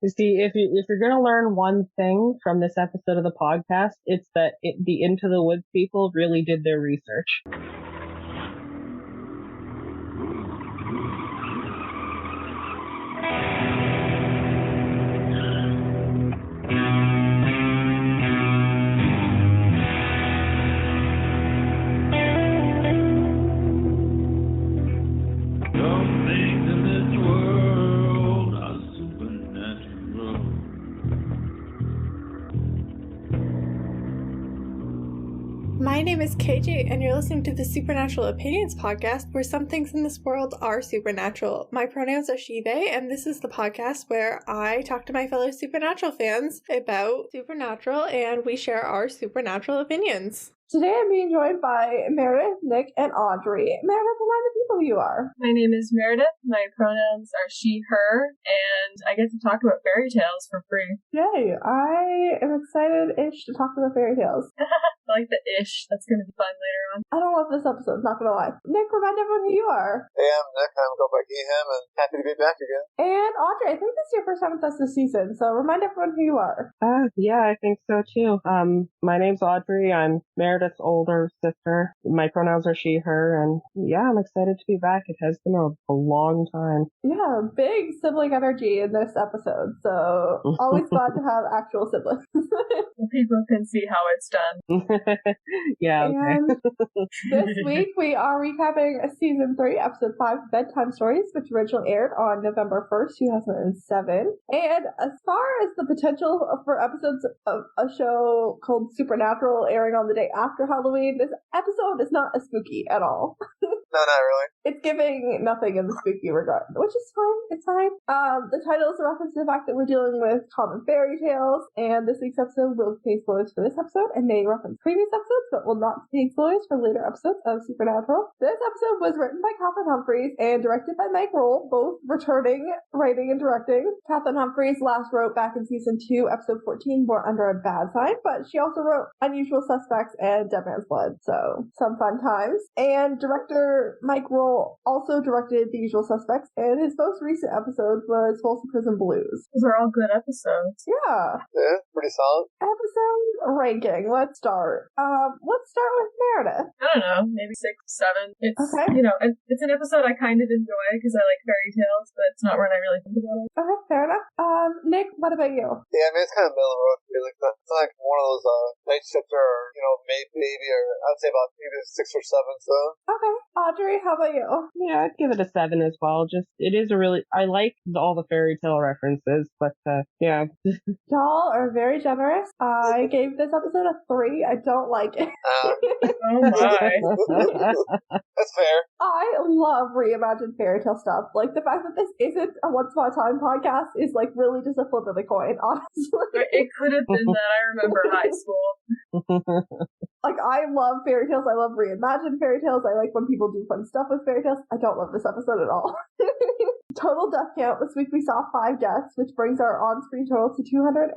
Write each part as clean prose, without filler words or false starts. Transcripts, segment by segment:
You see, if you're gonna learn one thing from this episode of the podcast, it's that the Into the Woods people really did their research. My name is KJ, and you're listening to the Supernatural Opinions podcast, where some things in this world are supernatural. My pronouns are she, they, and this is the podcast where I talk to my fellow Supernatural fans about Supernatural, and we share our Supernatural opinions. Today I'm being joined by Meredith, Nick, and Audrey. Meredith, remind the people who you are. My name is Meredith. My pronouns are she, her, and I get to talk about fairy tales for free. Yay, I am excited-ish to talk about fairy tales. I like the ish. That's going to be fun later on. I don't love this episode, not gonna lie. Nick, remind everyone who you are. Hey, I'm Nick. I'm going by Geham, and happy to be back again. And Audrey, I think this is your first time with us this season, so remind everyone who you are. Yeah, I think so too. My name's Audrey. I'm Meredith's older sister. My pronouns are she, her, and yeah, I'm excited to be back. It has been a long time. Yeah, big sibling energy in this episode, so always glad to have actual siblings. People can see how it's done. Yeah, okay. And this week we are recapping season 3, episode 5, Bedtime Stories, which originally aired on November 1st, 2007. And as far as the potential for episodes of a show called Supernatural airing on the day after Halloween, this episode is not as spooky at all. No, not really. It's giving nothing in the spooky regard, which is fine. It's fine. The title is a reference to the fact that we're dealing with common fairy tales, and this week's episode will contain spoilers for this episode and may reference previous episodes, but will not contain spoilers for later episodes of Supernatural. This episode was written by Catherine Humphries and directed by Mike Roll, both returning writing and directing. Catherine Humphries last wrote back in season 2, episode 14, Born Under a Bad Sign, but she also wrote Unusual Suspects and Dead Man's Blood, so some fun times. And director Mike Roll also directed The Usual Suspects, and his most recent episode was Folsom Prison Blues. Those are all good episodes. Yeah. Yeah, pretty solid. Episode ranking. Let's start. Let's start with Meredith. I don't know, maybe 6, 7. It's, Okay. It's an episode I kind of enjoy because I like fairy tales, but it's not one I really think about it. Okay, fair enough. Nick, what about you? Yeah, I mean, it's kind of middle of the road. It's like one of those night shifter or, maybe, or I'd say about maybe 6 or 7, so. Okay. Audrey, how about you? Yeah, I'd give it a 7 as well. I like all the fairy tale references, but yeah. Y'all are very generous. I gave this episode a 3. I don't like it. Oh my. That's fair. I love reimagined fairy tale stuff. Like, the fact that this isn't a Once Upon a Time podcast is, like, really just a flip of the coin, honestly. It could have been that. I remember high school. Like, I love fairy tales. I love reimagined fairy tales. I like when people do fun stuff with fairy tales. I don't love this episode at all. Total death count. This week we saw 5 deaths, which brings our on-screen total to 219.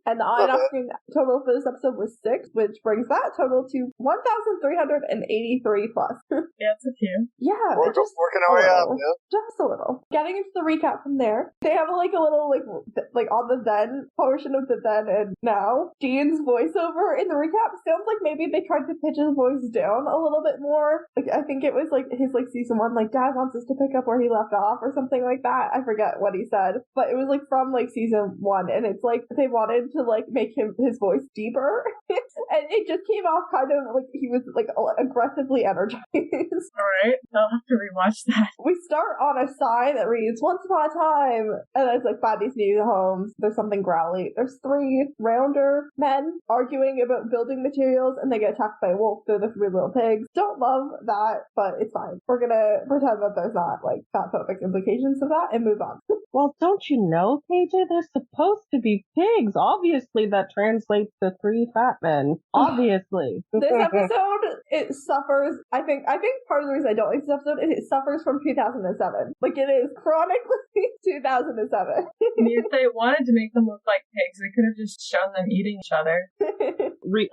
And the on-screen total for this episode was 6, which brings that total to 1,383 plus. Yeah, it's a few. Yeah, We're just working our way up, yeah. Just a little. Getting into the recap from there, they have a little on the then portion of the then and now. Dean's voiceover in the recap sounds like maybe they tried to pitch his voice down a little bit more. Like, I think it was like his season 1, like, Dad wants us to pick up where he left off or something like that. I forget what he said, but it was like from like season 1, and it's like they wanted to like make his voice deeper, and it just came off kind of like he was like aggressively energized. All right, I'll have to rewatch that. We start on a sign that reads "Once upon a time," and it's like 5 these new homes. There's something growly. There's 3 rounder men arguing about building materials, and they get attacked by a wolf. They're the 3 little pigs. Don't love that, but it's fine. We're gonna pretend that there's not like fatphobic implications of that and move on. Well, don't you know, KJ? They're supposed to be pigs. Obviously, that translates to 3 fat men. Obviously. This episode, it suffers. I think part of the reason I don't like this episode is it suffers from 2007. Like, it is chronically 2007. I mean, if they wanted to make them look like pigs, they could have just shown them eating each other.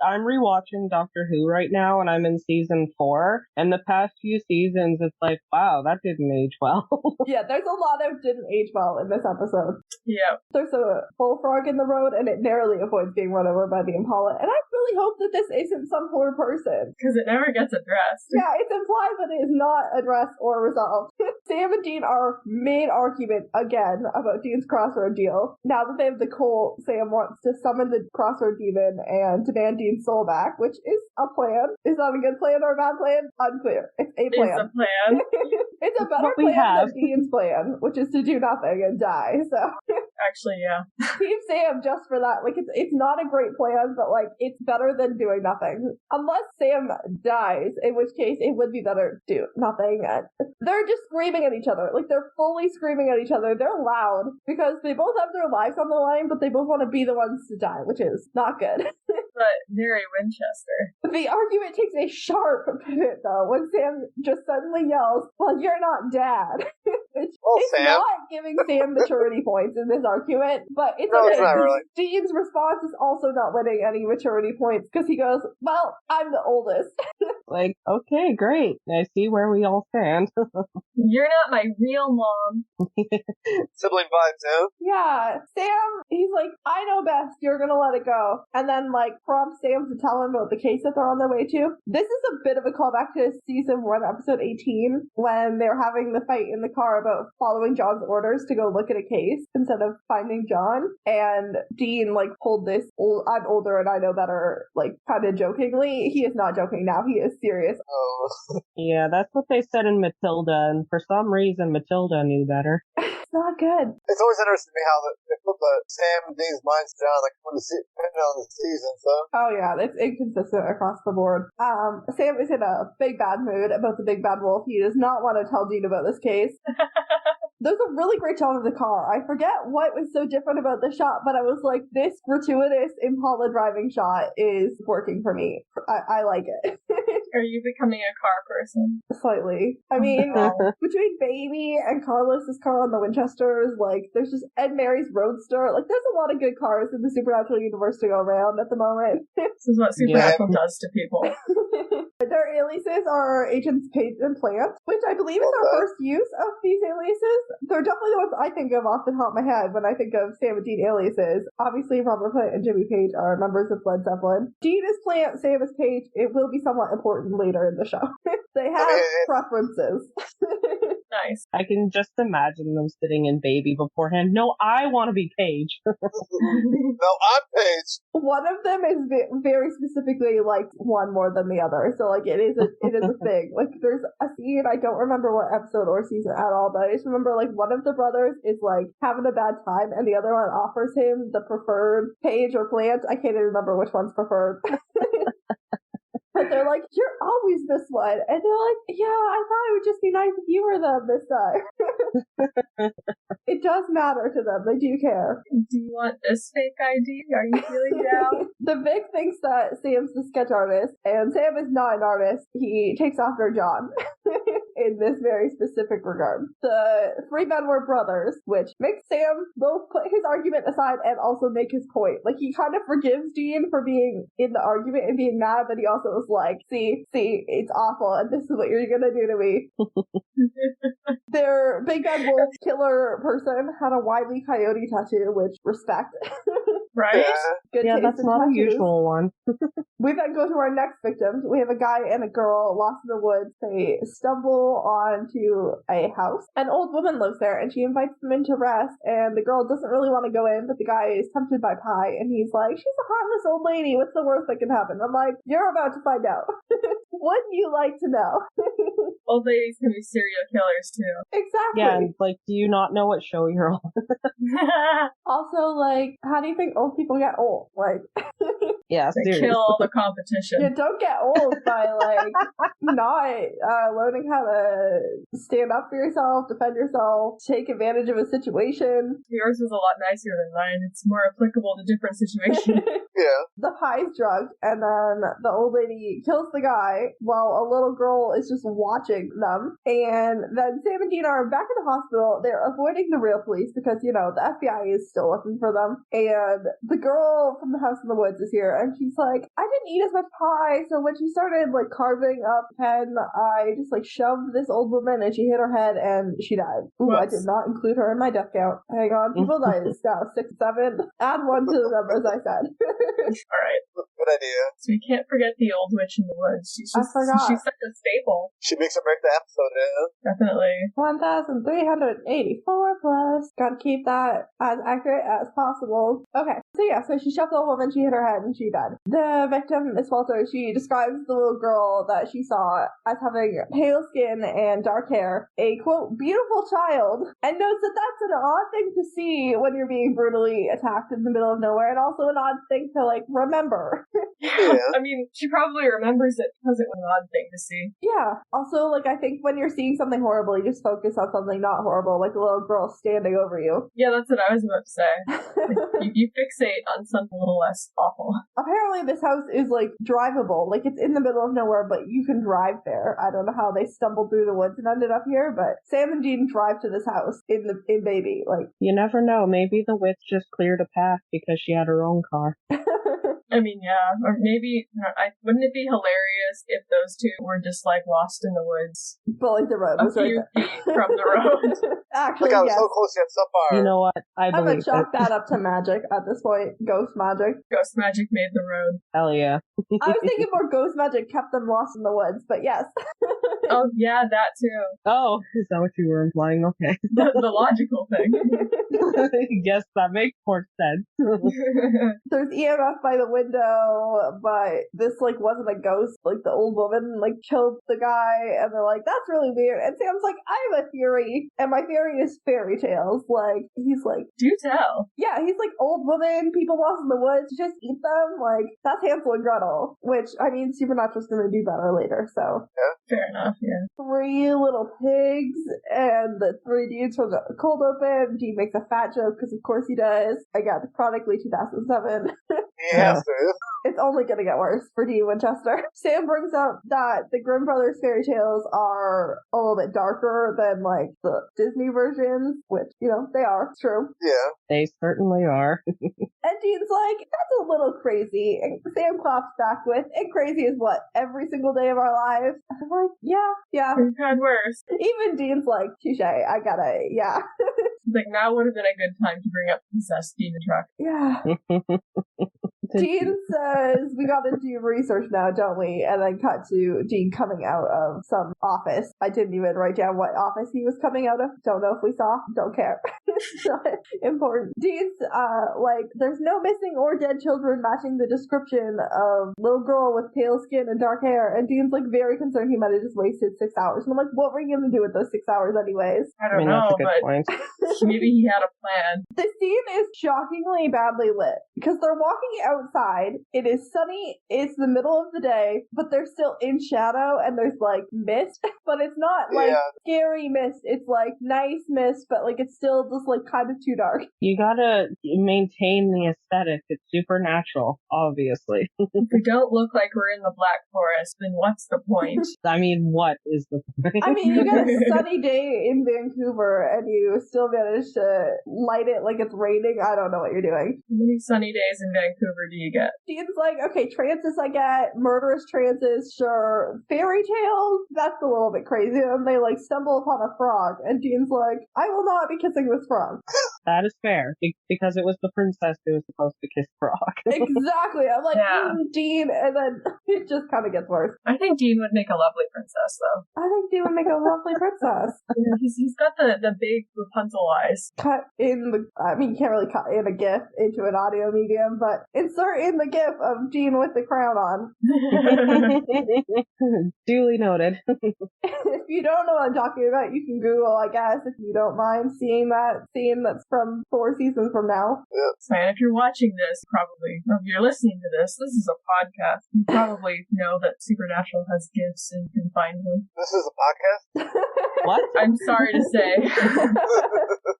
I'm rewatching Doctor Who right now, and I'm in season 4. And the past few seasons, it's like, wow, that didn't age well. Yeah, there's a lot of didn't age well in this episode. Yeah. There's a bullfrog in the road, and it narrowly avoids being run over by the Impala. And I really hope that this isn't some poor person. Because it never gets addressed. Yeah, it's implied, but it is not addressed or resolved. Sam and Dean are main argument again about Dean's Crossroad deal. Now that they have the Colt, Sam wants to summon the Crossroad Demon and demand Dean's soul back, which is a plan. Is that a good plan or a bad plan? Unclear. It's a plan. It's a plan. It's a better plan than Dean's plan, which is to do nothing and die. So Actually, yeah. Team Sam just for that. Like, it's not a great plan, but like it's better than doing nothing. Unless Sam dies, in which case it would be better to do nothing. They're just screaming at each other. Like, they're fully screaming at each other. They're loud because they both have their lives on the line, but they both want to be the ones to die, which is not good. But very Winchester. The argument takes a sharp pivot, though, when Sam just suddenly yells, "Well, you're not Dad." It's Sam. not giving Sam maturity points in this argument, but it's No, okay. it's not really. Dean's response is also not winning any maturity points because he goes, "Well, I'm the oldest." Like, okay, great. I see where we all stand. You're not my real mom. Sibling vibe too. Yeah, Sam, he's like, "I know best, you're gonna let it go." And then, like, prompts Sam to tell him about the case that they're on their way to. This is a bit of a callback to season 1, episode 18, when they were having the fight in the car about following John's orders to go look at a case instead of finding John. And Dean, like, pulled this, "I'm older and I know better," like, kind of jokingly. He is not joking now, he is serious. Oh. Yeah, that's what they said in Matilda, and for some reason Matilda knew better. It's not good. It's always interesting to me how they put the Sam and Dean's minds down, like, depending on the season, so. Oh yeah, it's inconsistent across the board. Sam is in a big bad mood about the big bad wolf. He does not want to tell Dean about this case. There's a really great shot of the car. I forget what was so different about the shot, but I was like, this gratuitous Impala driving shot is working for me. I like it. Are you becoming a car person? Slightly. I mean, between Baby and Carlos's car on the Winchesters, like, there's just Ed Mary's Roadster. Like, there's a lot of good cars in the Supernatural universe to go around at the moment. This is what Supernatural does to people. Their aliases are Agents Page and Plant, which I believe is our first use of these aliases. They're definitely the ones I think of off the top of my head when I think of Sam and Dean aliases. Obviously, Robert Plant and Jimmy Page are members of Led Zeppelin. Dean is Plant, Sam is Page. It will be somewhat important later in the show. They have preferences. Nice. I can just imagine them sitting in Baby beforehand. No, I want to be Paige. No, I'm Paige. One of them is very specifically like one more than the other, so like it is a thing. Like, there's a scene, I don't remember what episode or season at all, but I just remember like one of the brothers is like having a bad time, and the other one offers him the preferred Page or Plant. I can't even remember which one's preferred. But they're like, "You're always this one." And they're like, "Yeah, I thought it would just be nice if you were them this time." It does matter to them. They do care. Do you want this fake ID? Are you feeling down? The Vic thinks that Sam's the sketch artist, and Sam is not an artist. He takes after John in this very specific regard. The three men were brothers, which makes Sam both put his argument aside and also make his point. Like, he kind of forgives Dean for being in the argument and being mad, but he also was like, see, it's awful, and this is what you're gonna do to me. Their big bad wolf killer person had a Wile E. Coyote tattoo, which respect. Right? Good Yeah, taste that's in not a tattoos. usual one. We then go to our next victims. We have a guy and a girl lost in the woods. They stumble onto a house. An old woman lives there, and she invites them in to rest, and the girl doesn't really want to go in, but the guy is tempted by pie, and he's like, "She's a harmless old lady. What's the worst that can happen?" I'm like, "You're about to find out." Wouldn't you like to know? Old ladies can be serial killers too. Exactly. Yeah, and like, do you not know what show you're on? Also, like, how do you think old people get old? Like, Yeah, They seriously. kill all the competition. You don't get old by, like, not learning how to stand up for yourself, defend yourself, take advantage of a situation. Yours was a lot nicer than mine. It's more applicable to different situations. Yeah. The pie's drugged, and then the old lady kills the guy while a little girl is just watching them. And then Sam and Dean are back at the hospital. They're avoiding the real police because, you know, the FBI is still looking for them. And the girl from the house in the woods is here, and she's like, I didn't eat as much pie, so when she started, like, carving up pen, I just, like, shoved this old woman, and she hit her head, and she died. Ooh, I did not include her in my death count. Hang on, people died now, 6, 7. Add 1 to the numbers I said. All right. Good idea. So we can't forget the old witch in the woods. She's I forgot. She's such a staple. She makes it break the episode, yeah. Definitely. 1,384 plus. Gotta keep that as accurate as possible. Okay, so yeah, so she shoved the old woman, she hit her head, and she died. The victim is Walter. She describes the little girl that she saw as having pale skin and dark hair, a, quote, beautiful child, and notes that that's an odd thing to see when you're being brutally attacked in the middle of nowhere, and also an odd thing to, like, remember. Yeah. I mean, she probably remembers it because it was an odd thing to see. Yeah. Also, like, I think when you're seeing something horrible, you just focus on something not horrible, like a little girl standing over you. Yeah, that's what I was about to say. you fixate on something a little less awful. Apparently this house is, like, drivable. Like, it's in the middle of nowhere, but you can drive there. I don't know how they stumbled through the woods and ended up here, but Sam and Dean drive to this house in Baby. Like, You never know. Maybe the witch just cleared a path because she had her own car. I mean, yeah. Or maybe, wouldn't it be hilarious if those two were just, like, lost in the woods? but, like, the road A was right few there. feet from the road. Actually, Like I was yes. so close yet so far. You know what? I I'm gonna believe chalk it. that up to magic at this point. Ghost magic. Ghost magic made the road. Hell yeah. I was thinking more ghost magic kept them lost in the woods, but yes. Oh, yeah, that too. Oh, is that what you were implying? Okay. The logical thing. Yes, that makes more sense. There's EMF by the window, but this, like, wasn't a ghost. Like, the old woman, like, killed the guy, and they're like, that's really weird. And Sam's like, I have a theory, and my theory is fairy tales. Like, he's like, Do tell. yeah, he's like, old woman, people lost in the woods, just eat them. Like, that's Hansel and Gretel, which, I mean, Supernatural's gonna do better later, so. Fair enough, yeah. 3 little pigs, and the 3 dudes from the cold open. Dean makes a fat joke, because of course he does. Again, chronically 2007. Yes, there is. It's only gonna get worse for Dean Winchester. Sam brings up that the Grimm Brothers fairy tales are a little bit darker than, like, the Disney versions, which, you know, they are. It's true. Yeah. They certainly are. And Dean's like, that's a little crazy. And Sam claps back with, and crazy is what, every single day of our lives? I'm like, yeah. We've had worse. Even Dean's like, touche, I gotta, yeah. Like, now would have been a good time to bring up the possessed demon truck. Yeah. Dean says, we gotta do research now, don't we? And then cut to Dean coming out of some office. I didn't even write down what office he was coming out of. Don't know if we saw. Don't care. It's not important. Dean's, like, there's no missing or dead children matching the description of little girl with pale skin and dark hair. And Dean's, like, very concerned he might have just wasted 6 hours. And I'm like, what were you gonna do with those 6 hours anyways? I I don't mean, know, that's a good but point. maybe he had a plan. The scene is shockingly badly lit because they're walking outside. It is sunny. It's the middle of the day, but they're still in shadow and there's, like, mist, but it's not like scary mist. It's like nice mist, but, like, it's still just, like, kind of too dark. You gotta maintain the aesthetic. It's supernatural, obviously. If we don't look like we're in the Black Forest, then what's the point? I mean, what is the point? I mean, you get a sunny day in Vancouver and you still manage to light it like it's raining. I don't know what you're doing. How many sunny days in Vancouver do you get? Dean's like, okay, trances I get, murderous trances, sure. Fairy tales? That's a little bit crazy. And they, like, stumble upon a frog, and Dean's like, I will not be kissing this frog. That is fair, because it was the princess who was supposed to kiss Frog. Exactly. I'm like, Yeah. Dean, and then it just kind of gets worse. I think Dean would make a lovely princess, though. I think Dean would make a lovely princess. Yeah, he's got the big Rapunzel eyes. Cut in the, I mean, you can't really cut in a GIF into an audio medium, but insert in the GIF of Dean with the crown on. Duly noted. If you don't know what I'm talking about, you can Google, I guess, if you don't mind seeing that scene that's from 4 seasons from now. Man, if you're watching this, probably, or if you're listening to this is a podcast. You probably know that Supernatural has gifts and you can find them. This is a podcast? What? I'm sorry to say.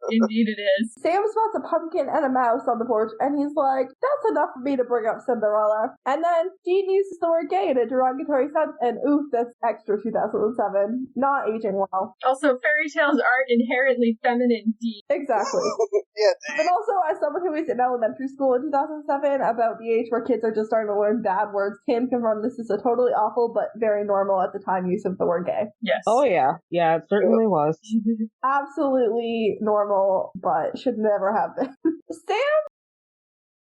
Indeed it is. Sam spots a pumpkin and a mouse on the porch, and he's like, that's enough for me to bring up Cinderella. And then Dean uses the word gay in a derogatory sense, and oof, that's extra 2007. Not aging well. Also, fairy tales aren't inherently feminine, Dean. Exactly. Yeah, But also, as someone who was in elementary school in 2007, about the age where kids are just starting to learn bad words, can confirm this is a totally awful but very normal at the time use of the word gay. Yes. Oh, yeah. Yeah, it certainly was. Absolutely normal, but should never have been. Sam